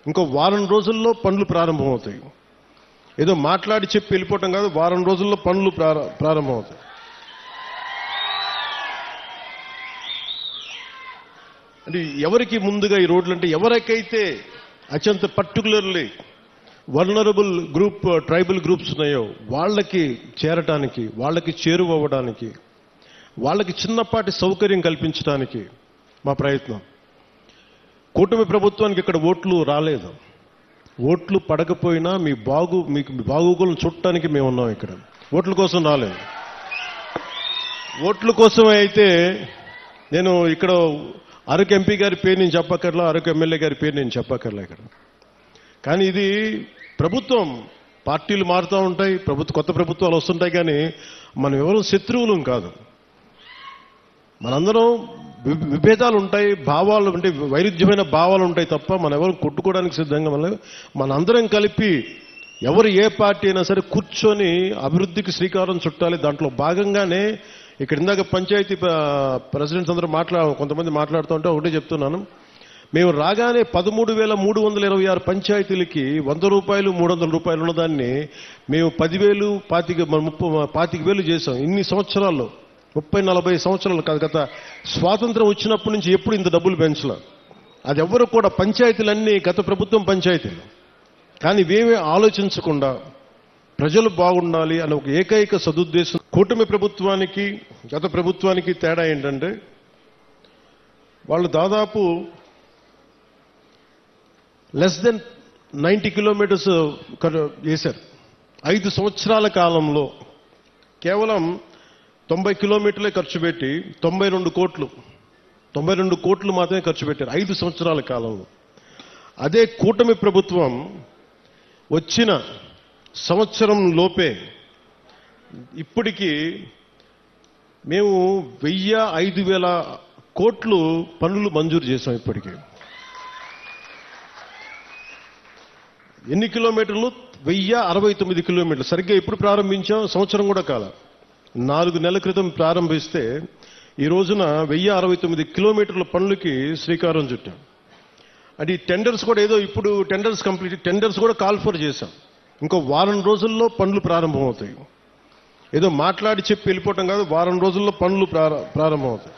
ఇంకో వారం రోజుల్లో పనులు ప్రారంభమవుతాయి. ఏదో మాట్లాడి చెప్పి వెళ్ళిపోవటం కాదు, వారం రోజుల్లో పనులు ప్రారంభమవుతాయి. అంటే ఎవరికి ముందుగా ఈ రోడ్లు అంటే ఎవరికైతే అత్యంత particularly vulnerable group tribal groups ఉన్నాయో వాళ్ళకి చేరటానికి, వాళ్ళకి చేరువవ్వడానికి, వాళ్ళకి చిన్నపాటి సౌకర్యం కల్పించడానికి మా ప్రయత్నం. కూటమి ప్రభుత్వానికి ఇక్కడ ఓట్లు రాలేదు. ఓట్లు పడకపోయినా మీకు బాగోగులను చుట్టానికి మేము ఉన్నాం. ఇక్కడ ఓట్ల కోసం రాలేదు. ఓట్ల కోసమే అయితే నేను ఇక్కడ అరకు ఎంపీ గారి పేరు నేను చెప్పక్కర్లా, అరకు ఎమ్మెల్యే గారి పేరు నేను చెప్పక్కర్లా ఇక్కడ. కానీ ఇది ప్రభుత్వం, పార్టీలు మారుతూ ఉంటాయి, కొత్త ప్రభుత్వాలు వస్తుంటాయి. కానీ మనం ఎవరు శత్రువులం కాదు. మనందరం విభేదాలు ఉంటాయి, భావాలు అంటే వైరుధ్యమైన భావాలు ఉంటాయి తప్ప మనం ఎవరు కొట్టుకోవడానికి సిద్ధంగా మనందరం కలిపి ఎవరు ఏ పార్టీ అయినా సరే కూర్చొని అభివృద్ధికి శ్రీకారం చుట్టాలి. దాంట్లో భాగంగానే ఇక్కడ ఇందాక పంచాయతీ ప్రెసిడెంట్స్ అందరూ కొంతమంది మాట్లాడుతూ ఉంటే ఒకటే చెప్తున్నాను. మేము రాగానే 13,326 పంచాయతీలకి 100 రూపాయలు 300 రూపాయలు ఉన్నదాన్ని మేము 10,000 25,000 చేశాం. ఇన్ని సంవత్సరాల్లో 30-40 సంవత్సరాలు కాదు, గత స్వాతంత్రం వచ్చినప్పటి నుంచి ఎప్పుడు ఇంత డబ్బులు పెంచలే. అది ఎవరు కూడా పంచాయతీలన్నీ గత ప్రభుత్వం పంచాయతీలు. కానీ ఇవేమీ ఆలోచించకుండా ప్రజలు బాగుండాలి అనే ఒక ఏకైక సదుద్దేశం. కూటమి ప్రభుత్వానికి గత ప్రభుత్వానికి తేడా ఏంటంటే వాళ్ళు దాదాపు లెస్ దెన్ 90 కిలోమీటర్స్ చేశారు. 5 సంవత్సరాల కాలంలో కేవలం 90 కిలోమీటర్లే ఖర్చు పెట్టి 92 కోట్లు మాత్రమే ఖర్చు పెట్టారు 5 సంవత్సరాల కాలంలో. అదే కూటమి ప్రభుత్వం వచ్చిన సంవత్సరం లోపే ఇప్పటికీ మేము 1,000-5,000 కోట్లు పనులు మంజూరు చేశాం. ఇప్పటికీ ఎన్ని కిలోమీటర్లు? 1,069 కిలోమీటర్లు. సరిగ్గా ఎప్పుడు ప్రారంభించాం? సంవత్సరం కూడా కాల, 4 నెలల క్రితం ప్రారంభిస్తే ఈ రోజున 1,069 కిలోమీటర్ల పనులకి శ్రీకారం చుట్టాం. అది టెండర్స్ కూడా ఏదో ఇప్పుడు టెండర్స్ కూడా కాల్ ఫర్ చేశాం. ఇంకో వారం రోజుల్లో పనులు ప్రారంభమవుతాయి. ఏదో మాట్లాడి చెప్పి వెళ్ళిపోవటం కాదు, వారం రోజుల్లో పనులు ప్రారంభమవుతాయి.